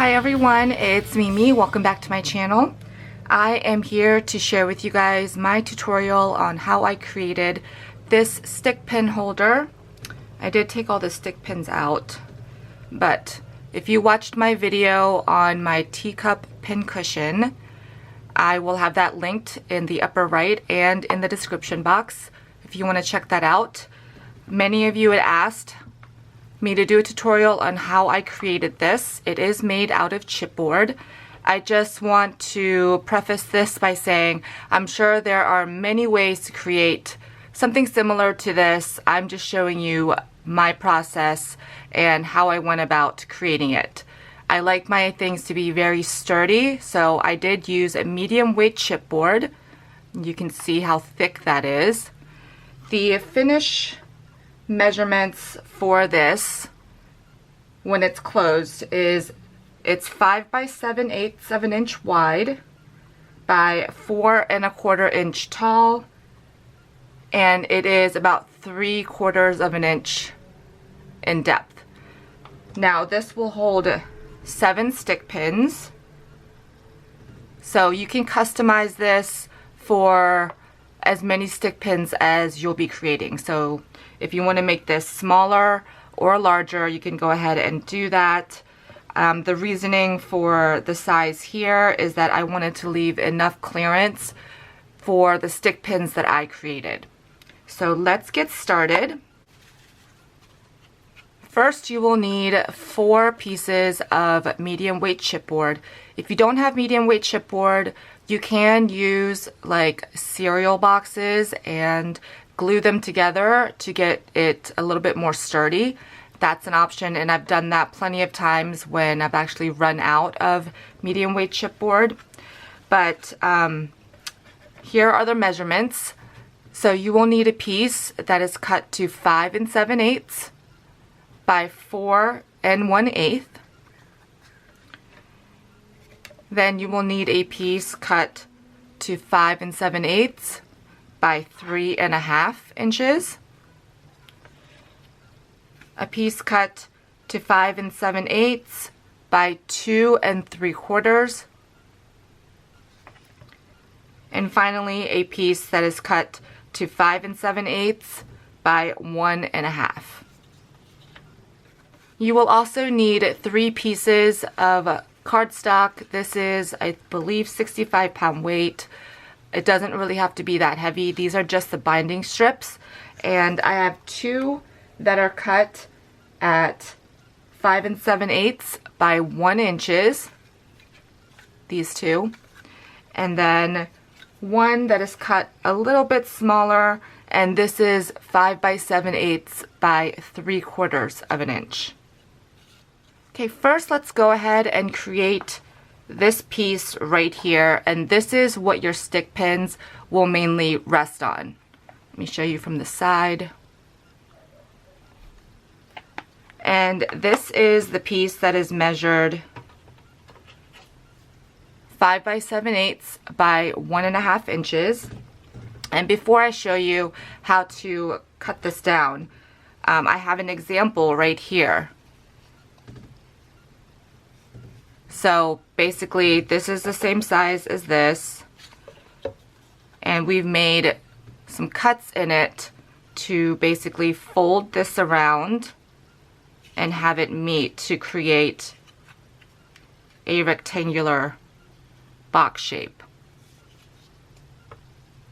Hi everyone, it's Mimi. Welcome back to my channel. I am here to share with you guys my tutorial on how I created this stick pin holder. I did take all the stick pins out, but if you watched my video on my teacup pin cushion, I will have that linked in the upper right and in the description box if you want to check that out. Many of you had asked me to do a tutorial on how I created this. It is made out of chipboard. I just want to preface this by saying I'm sure there are many ways to create something similar to this. I'm just showing you my process and how I went about creating it. I like my things to be very sturdy, so I did use a medium weight chipboard. You can see how thick that is. The finish measurements for this when it's closed is it's 5 by 7/8 inch wide by 4 1/4 inch tall, and it is about 3/4 inch in depth. Now this will hold 7 stick pins, so you can customize this for as many stick pins as you'll be creating. So if you want to make this smaller or larger, you can go ahead and do that. The reasoning for the size here is that I wanted to leave enough clearance for the stick pins that I created. So let's get started. First, you will need 4 pieces of medium weight chipboard. If you don't have medium weight chipboard, you can use like cereal boxes and glue them together to get it a little bit more sturdy. That's an option, and I've done that plenty of times when I've actually run out of medium weight chipboard. But here are the measurements. So you will need a piece that is cut to 5 7/8 by 4 1/8. Then you will need a piece cut to 5 7/8 by 3 1/2 inches. A piece cut to 5 7/8 by 2 3/4. And finally, a piece that is cut to 5 7/8 by 1 1/2. You will also need 3 pieces of cardstock. This is, I believe, 65-pound weight. It doesn't really have to be that heavy. These are just the binding strips, and I have 2 that are cut at 5 7/8 by 1 inches. These 2, and then 1 that is cut a little bit smaller, and this is 5 by 7/8 by 3/4 inch. Okay, first let's go ahead and create this piece right here, and this is what your stick pins will mainly rest on. Let me show you from the side. And this is the piece that is measured 5 by 7/8 by 1 1/2 inches. And before I show you how to cut this down, I have an example right here. So basically this is the same size as this, and we've made some cuts in it to basically fold this around and have it meet to create a rectangular box shape.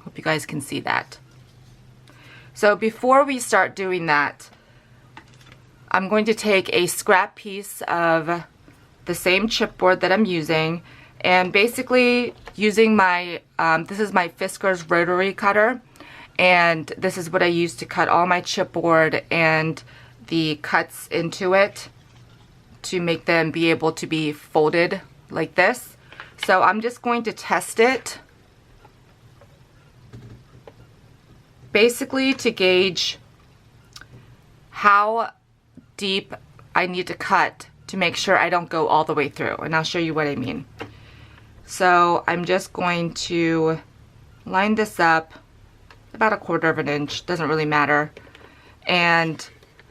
Hope you guys can see that. So before we start doing that, I'm going to take a scrap piece of the same chipboard that I'm using, and basically using my this is my Fisker's rotary cutter, and this is what I use to cut all my chipboard and the cuts into it to make them be able to be folded like this. So I'm just going to test it basically to gauge how deep I need to cut to make sure I don't go all the way through, and I'll show you what I mean. So I'm just going to line this up about 1/4 inch, doesn't really matter, and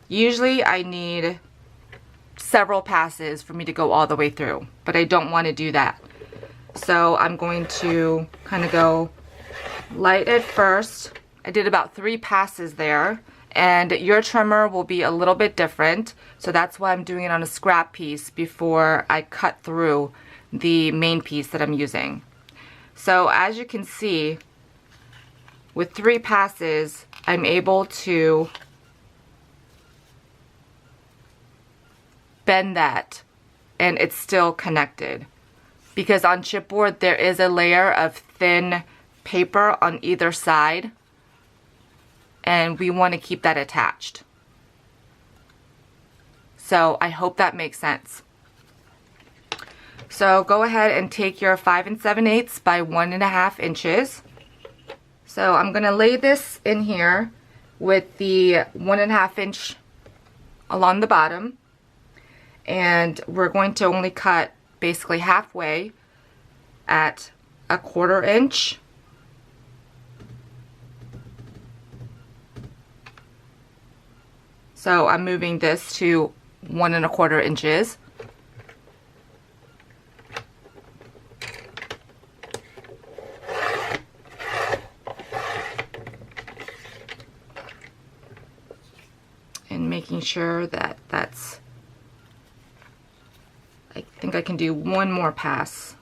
usually I need several passes for me to go all the way through, but I don't want to do that. So I'm going to kind of go light at first. I did about 3 passes there, and your trimmer will be a little bit different, so that's why I'm doing it on a scrap piece before I cut through the main piece that I'm using. So as you can see, with 3 passes, I'm able to bend that and it's still connected. Because on chipboard there is a layer of thin paper on either side, and we want to keep that attached. So I hope that makes sense. So go ahead and take your 5 7/8 by 1.5 inches. So I'm going to lay this in here with the 1.5 inch along the bottom, and we're going to only cut basically halfway at 1/4 inch. So I'm moving this to 1 1/4 inches. And making sure that that's, I think I can do one more pass.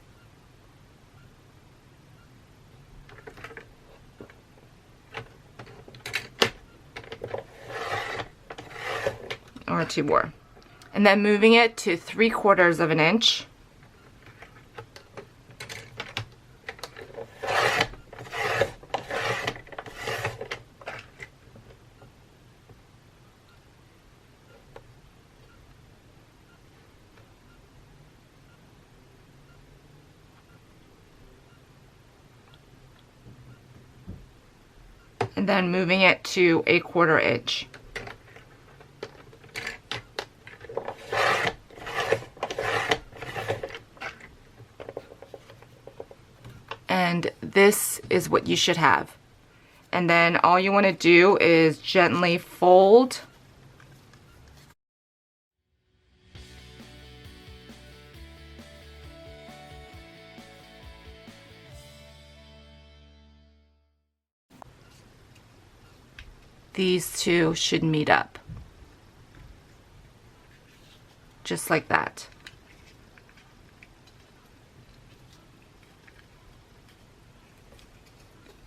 Or 2 more. And then moving it to 3/4 of an inch. And then moving it to 1/4 inch. And this is what you should have. And then all you want to do is gently fold these two should meet up. Just like that.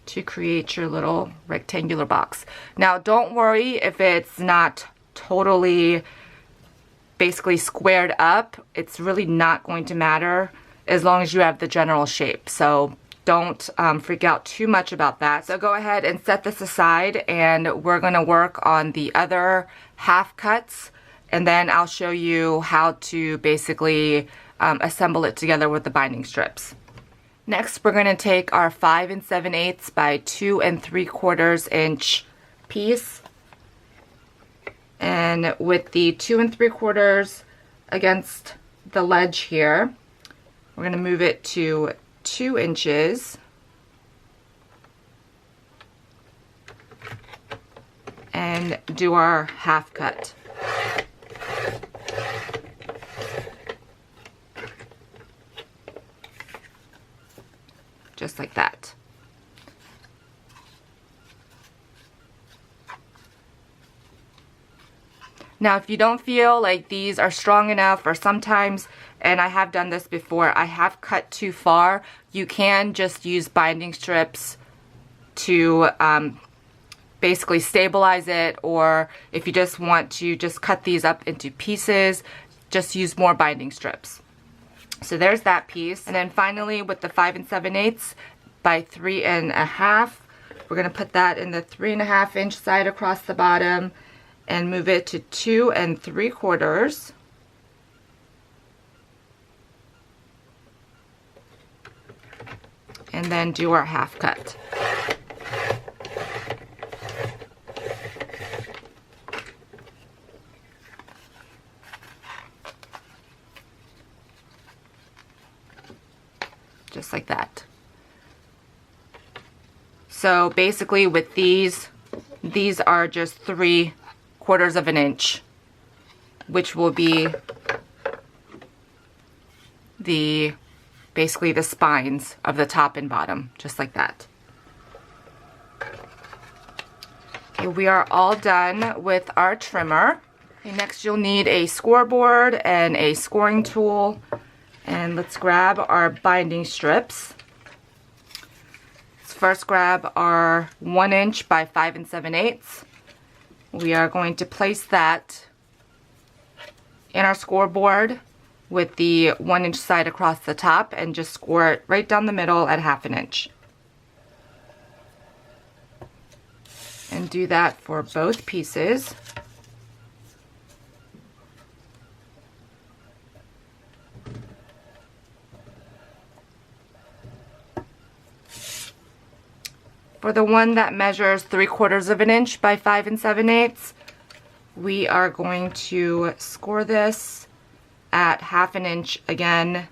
To create your little rectangular box. Now don't worry if it's not totally basically squared up. It's really not going to matter as long as you have the general shape. So don't freak out too much about that. So go ahead and set this aside, and we're going to work on the other half cuts, and then I'll show you how to basically assemble it together with the binding strips. Next, we're going to take our 5 7/8 by 2 3/4 inch piece, and with the 2 3/4 against the ledge here, we're going to move it to 2 inches, and do our half cut. Just like that. Now if you don't feel like these are strong enough, or sometimes, and I have done this before, I have cut too far, you can just use binding strips to basically stabilize it, or if you just want to just cut these up into pieces, just use more binding strips. So there's that piece. And then finally with the 5 7/8 by 3 1/2, we're going to put that in the 3 1/2 inch side across the bottom and move it to 2 3/4. And then do our half cut. Just like that. So basically with these are just 3/4 of an inch, which will be basically the spines of the top and bottom, just like that. Okay, we are all done with our trimmer. Okay, next you'll need a scoreboard and a scoring tool. And let's grab our binding strips. Let's first grab our 1 inch by 5 7/8. We are going to place that in our scoreboard with the 1 inch side across the top and just score it right down the middle at 1/2 inch. And do that for both pieces. For the one that measures 3/4 inch by 5 7/8, we are going to score this at 1/2 inch again.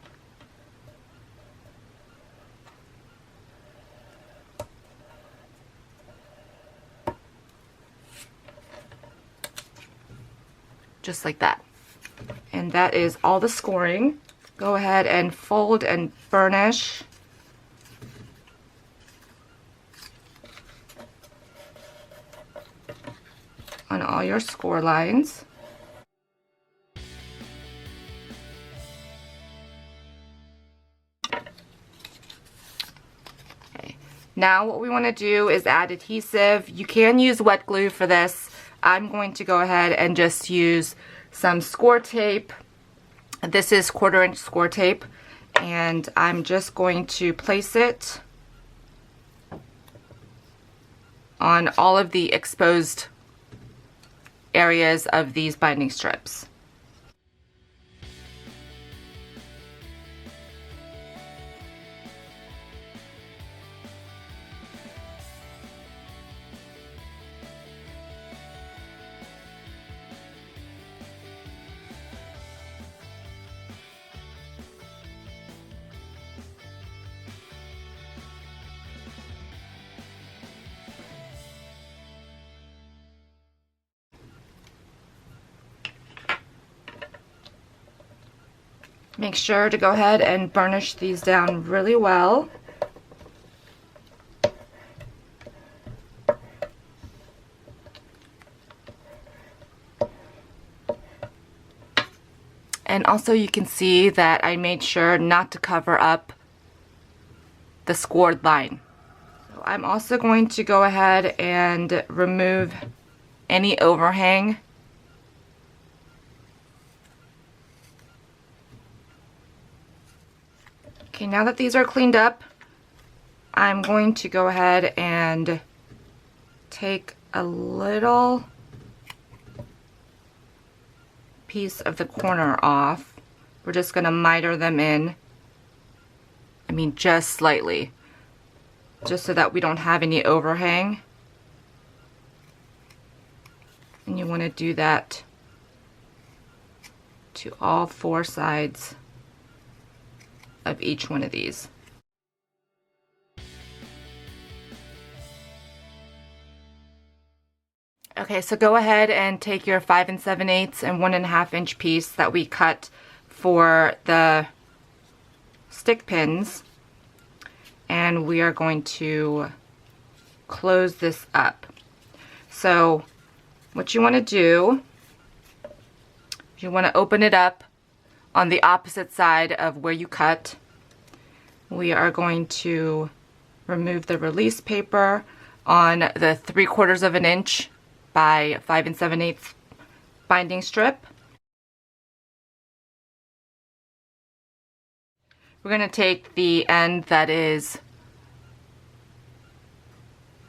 Just like that. And that is all the scoring. Go ahead and fold and burnish on all your score lines. Okay. Now what we want to do is add adhesive. You can use wet glue for this. I'm going to go ahead and just use some score tape. This is 1/4 inch score tape, and I'm just going to place it on all of the exposed areas of these binding strips. Make sure to go ahead and burnish these down really well. And also you can see that I made sure not to cover up the scored line. So I'm also going to go ahead and remove any overhang . Okay, now that these are cleaned up, I'm going to go ahead and take a little piece of the corner off. We're just going to miter them in. I mean, just slightly, just so that we don't have any overhang. And you want to do that to all 4 sides of each one of these. Okay, so go ahead and take your 5 7/8 and 1.5 inch piece that we cut for the stick pins, and we are going to close this up. So what you want to do, you want to open it up on the opposite side of where you cut. We are going to remove the release paper on the 3/4 inch by 5 7/8 binding strip. We're going to take the end that is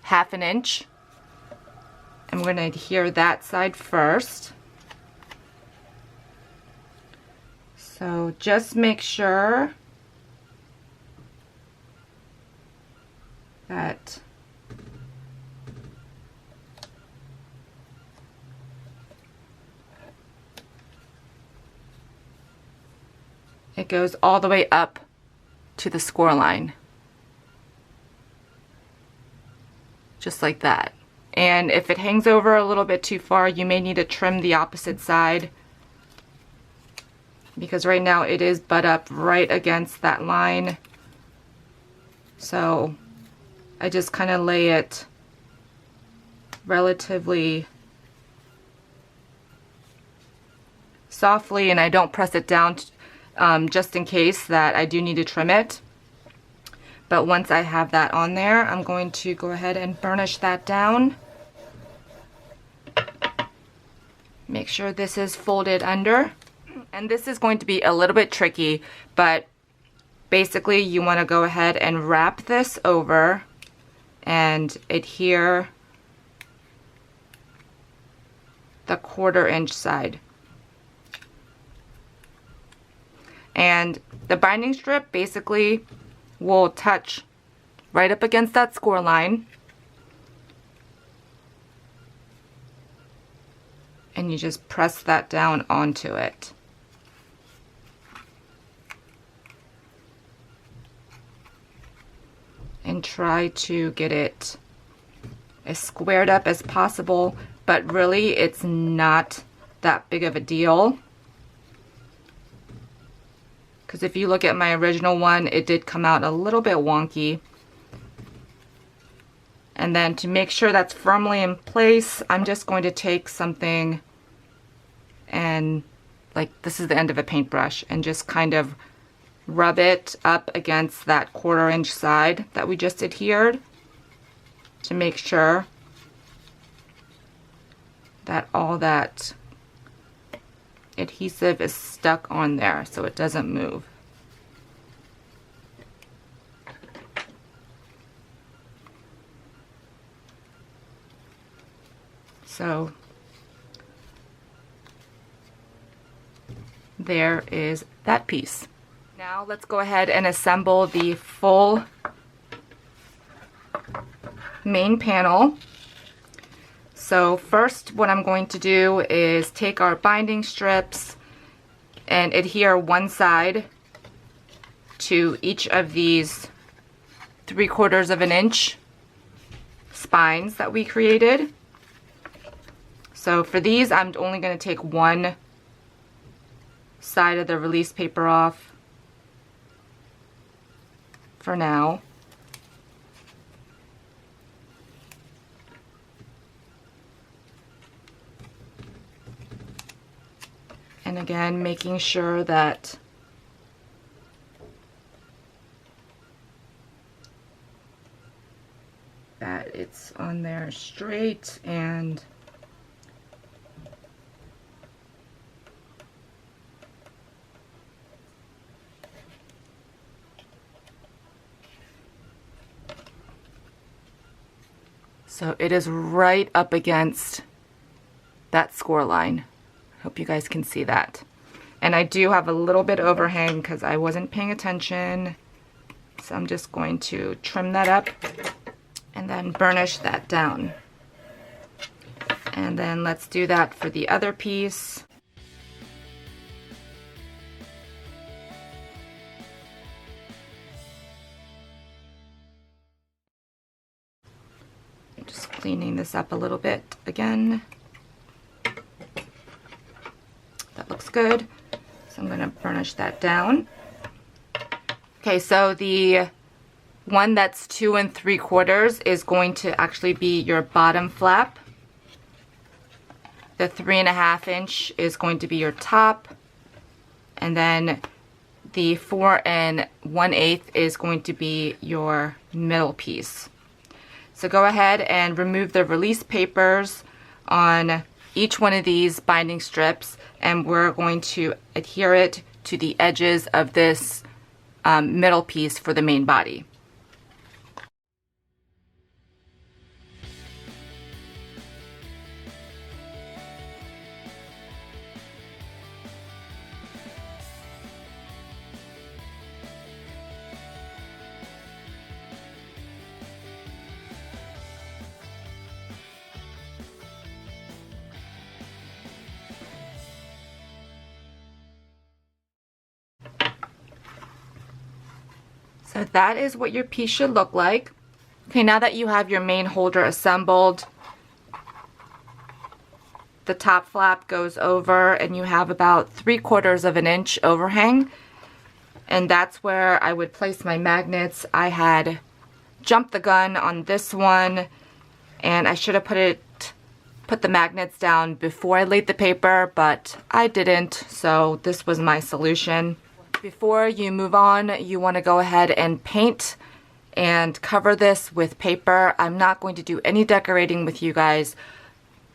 1/2 inch, and we're going to adhere that side first. So just make sure that it goes all the way up to the score line. Just like that. And if it hangs over a little bit too far, you may need to trim the opposite side. because right now it is butt up right against that line. So I just kind of lay it relatively softly, and I don't press it down just in case that I do need to trim it. But once I have that on there, I'm going to go ahead and burnish that down. Make sure this is folded under. And this is going to be a little bit tricky, but basically you want to go ahead and wrap this over and adhere the 1/4 inch side. And the binding strip basically will touch right up against that score line. And you just press that down onto it. And try to get it as squared up as possible, but really it's not that big of a deal. Because if you look at my original one, it did come out a little bit wonky. And then to make sure that's firmly in place, I'm just going to take something and, like, this is the end of a paintbrush, and just kind of rub it up against that 1/4 inch side that we just adhered to make sure that all that adhesive is stuck on there so it doesn't move. So there is that piece. Now let's go ahead and assemble the full main panel. So first what I'm going to do is take our binding strips and adhere one side to each of these 3/4 inch spines that we created. So for these, I'm only going to take one side of the release paper off for now. And again, making sure that it's on there straight and so it is right up against that score line. Hope you guys can see that. And I do have a little bit overhang because I wasn't paying attention. So I'm just going to trim that up and then burnish that down. And then let's do that for the other piece. Just cleaning this up a little bit again. That looks good. So I'm going to burnish that down. Okay, so the one that's 2 3/4 is going to actually be your bottom flap. The 3.5 inch is going to be your top. And then the 4 1/8 is going to be your middle piece. So go ahead and remove the release papers on each one of these binding strips, and we're going to adhere it to the edges of this middle piece for the main body. So that is what your piece should look like. Okay, now that you have your main holder assembled, the top flap goes over and you have about 3/4 of an inch overhang. And that's where I would place my magnets. I had jumped the gun on this one, and I should have put the magnets down before I laid the paper, but I didn't, so this was my solution. Before you move on, you want to go ahead and paint and cover this with paper. I'm not going to do any decorating with you guys,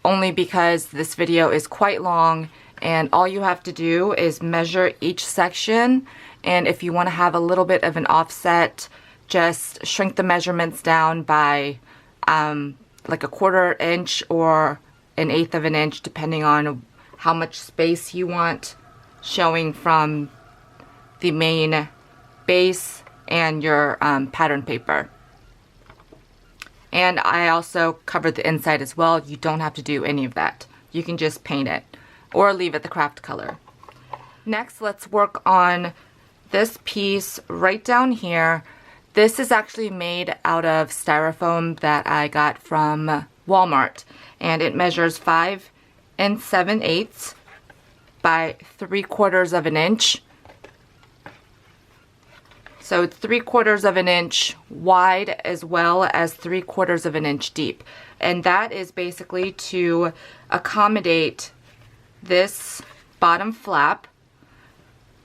only because this video is quite long, and all you have to do is measure each section. And if you want to have a little bit of an offset, just shrink the measurements down by like a 1/4 inch or 1/8 of an inch, depending on how much space you want showing from the main base and your pattern paper. And I also covered the inside as well. You don't have to do any of that. You can just paint it or leave it the craft color. Next, let's work on this piece right down here. This is actually made out of styrofoam that I got from Walmart, and it measures 5 7/8 by 3/4 of an inch. So it's 3/4 of an inch wide as well as 3/4 of an inch deep. And that is basically to accommodate this bottom flap,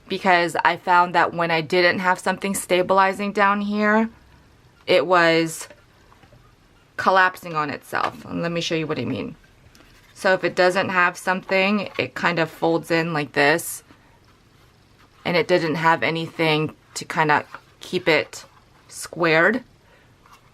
because I found that when I didn't have something stabilizing down here, it was collapsing on itself. And let me show you what I mean. So if it doesn't have something, it kind of folds in like this, and it didn't have anything to kind of keep it squared.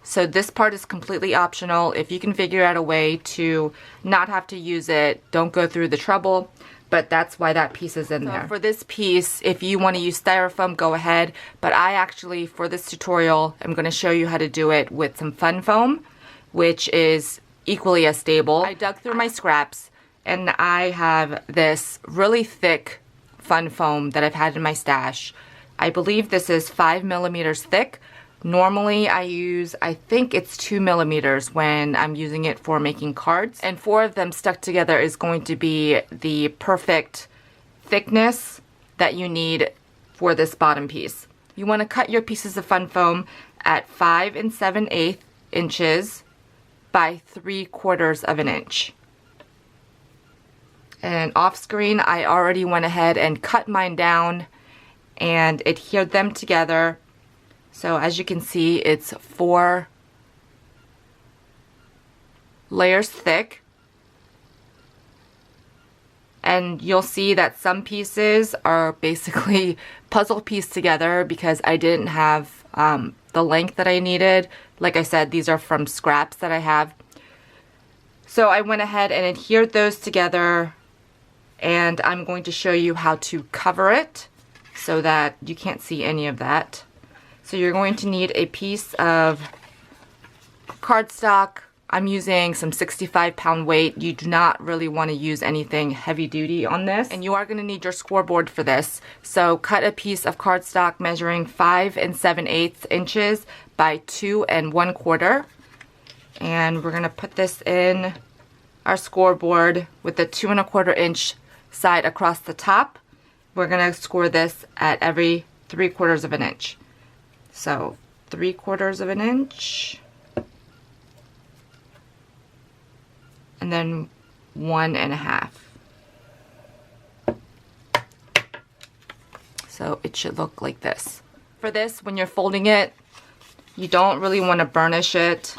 So this part is completely optional. If you can figure out a way to not have to use it, don't go through the trouble. But that's why that piece is in there. For this piece, if you want to use styrofoam, go ahead. But I actually, for this tutorial, I'm going to show you how to do it with some fun foam, which is equally as stable. I dug through my scraps, and I have this really thick fun foam that I've had in my stash. I believe this is 5 millimeters thick. Normally I use, I think it's 2 millimeters when I'm using it for making cards. And 4 of them stuck together is going to be the perfect thickness that you need for this bottom piece. You want to cut your pieces of fun foam at 5 7/8 inches by 3/4 of an inch. And off screen, I already went ahead and cut mine down and adhered them together. So as you can see, it's 4 layers thick. And you'll see that some pieces are basically puzzle pieced together because I didn't have the length that I needed. Like I said, these are from scraps that I have. So I went ahead and adhered those together, and I'm going to show you how to cover it so that you can't see any of that. So you're going to need a piece of cardstock. I'm using some 65-pound weight. You do not really want to use anything heavy duty on this. And you are going to need your scoreboard for this. So cut a piece of cardstock measuring 5 7/8 inches by 2 1/4. And we're going to put this in our scoreboard with the 2 1/4 inch side across the top. We're going to score this at every 3/4 of an inch. So 3/4 of an inch, and then 1 1/2. So it should look like this. For this, when you're folding it, you don't really want to burnish it.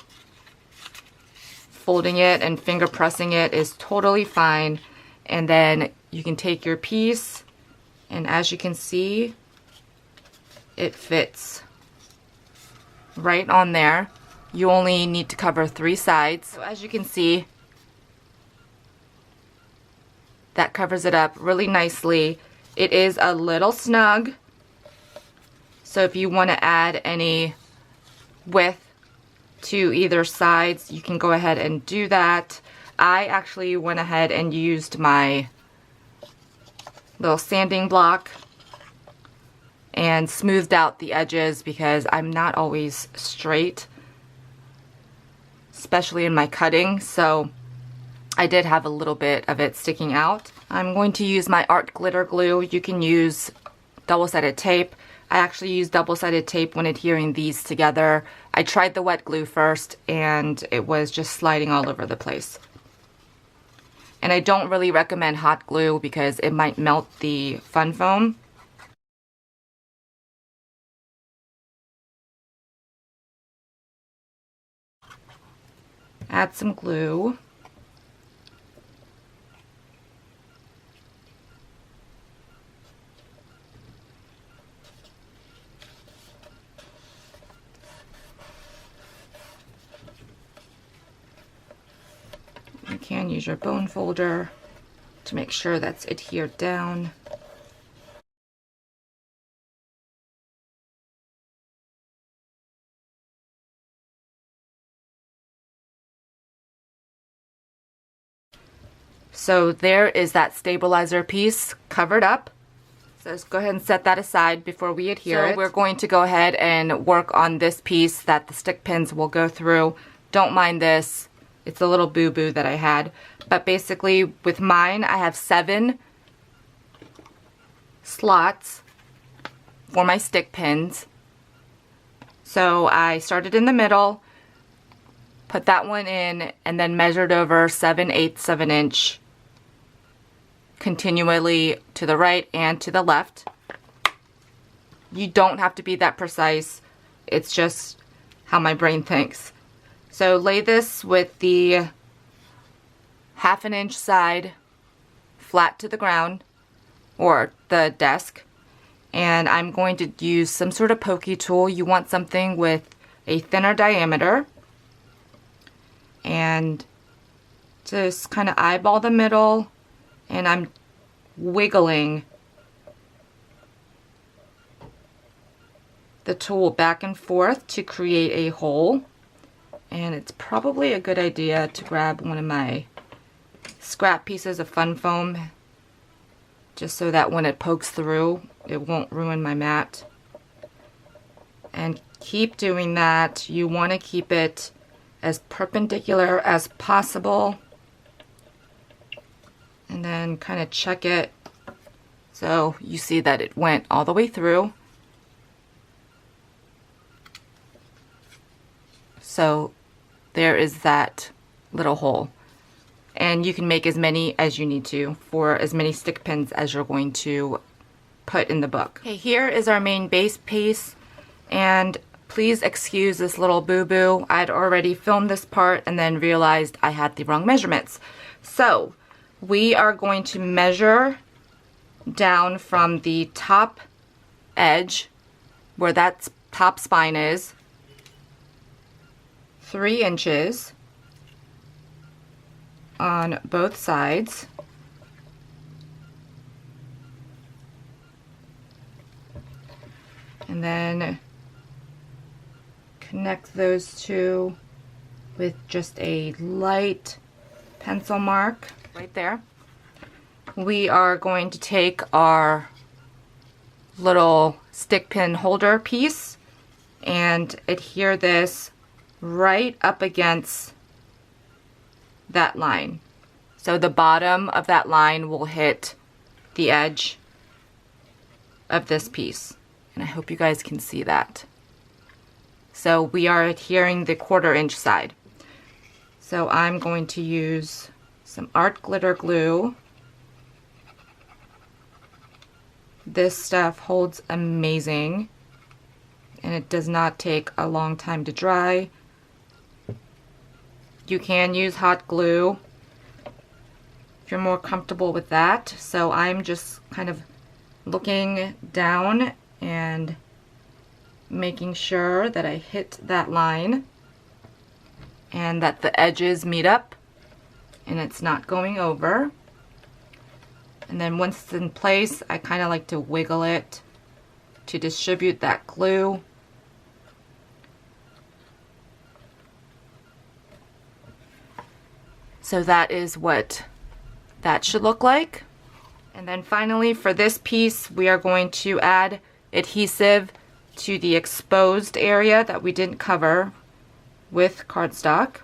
Folding it and finger pressing it is totally fine. And then you can take your piece, and as you can see, it fits right on there. You only need to cover 3 sides. So as you can see, that covers it up really nicely. It is a little snug, so if you want to add any width to either sides, you can go ahead and do that. I actually went ahead and used my little sanding block and smoothed out the edges because I'm not always straight, especially in my cutting. So I did have a little bit of it sticking out. I'm going to use my art glitter glue. You can use double-sided tape. I actually use double-sided tape when adhering these together. I tried the wet glue first and it was just sliding all over the place. And I don't really recommend hot glue because it might melt the fun foam. Add some glue. You can use your bone folder to make sure that's adhered down. So there is that stabilizer piece covered up. So let's go ahead and set that aside before we adhere it. So we're going to go ahead and work on this piece that the stick pins will go through. Don't mind this. It's a little boo-boo that I had. But basically with mine, I have 7 slots for my stick pins. So I started in the middle, put that one in, and then measured over 7/8 of an inch continually to the right and to the left. You don't have to be that precise. It's just how my brain thinks. So lay this with the 1/2 inch side flat to the ground or the desk. And I'm going to use some sort of pokey tool. You want something with a thinner diameter. And just kind of eyeball the middle. And I'm wiggling the tool back and forth to create a hole. And it's probably a good idea to grab one of my scrap pieces of fun foam just so that when it pokes through, it won't ruin my mat. And keep doing that. You want to keep it as perpendicular as possible. And then kind of check it so you see that it went all the way through. So there is that little hole. And you can make as many as you need to for as many stick pins as you're going to put in the book. Okay, here is our main base piece. And please excuse this little boo-boo. I'd already filmed this part and then realized I had the wrong measurements. So we are going to measure down from the top edge where that top spine is 3 inches on both sides. And then connect those two with just a light pencil mark right there. We are going to take our little stick pin holder piece and adhere this right up against that line. So the bottom of that line will hit the edge of this piece. And I hope you guys can see that. So we are adhering the 1/4 inch side. So I'm going to use some art glitter glue. This stuff holds amazing and it does not take a long time to dry. You can use hot glue if you're more comfortable with that. So I'm just kind of looking down and making sure that I hit that line and that the edges meet up and it's not going over. And then once it's in place, I kind of like to wiggle it to distribute that glue. So that is what that should look like. And then finally for this piece, we are going to add adhesive to the exposed area that we didn't cover with cardstock.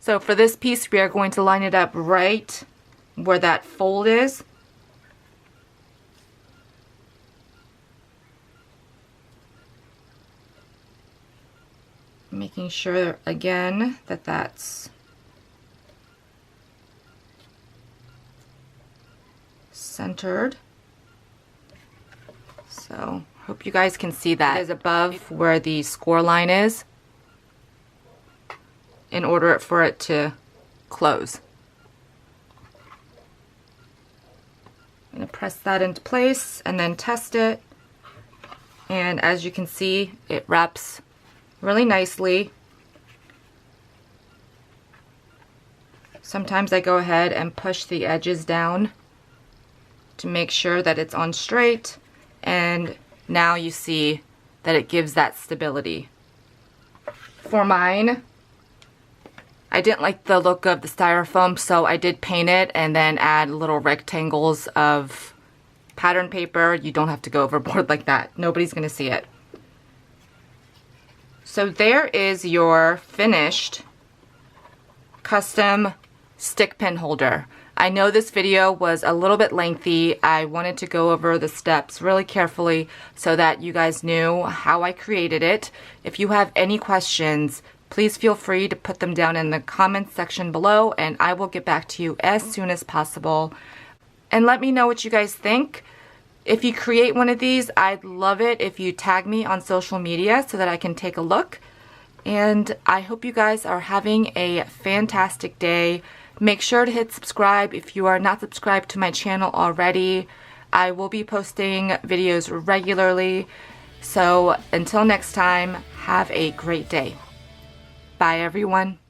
So for this piece, we are going to line it up right where that fold is. Making sure again that that's centered. So hope you guys can see that. It is above where the score line is in order for it to close. I'm going to press that into place and then test it. And as you can see, it wraps really nicely. Sometimes I go ahead and push the edges down to make sure that it's on straight, and now you see that it gives that stability. For mine, I didn't like the look of the styrofoam, so I did paint it and then add little rectangles of pattern paper. You don't have to go overboard like that. Nobody's gonna see it. So there is your finished custom stick pin holder. I know this video was a little bit lengthy. I wanted to go over the steps really carefully so that you guys knew how I created it. If you have any questions, please feel free to put them down in the comments section below, and I will get back to you as soon as possible. And let me know what you guys think. If you create one of these, I'd love it if you tag me on social media so that I can take a look. And I hope you guys are having a fantastic day. Make sure to hit subscribe if you are not subscribed to my channel already. I will be posting videos regularly. So until next time, have a great day. Bye everyone.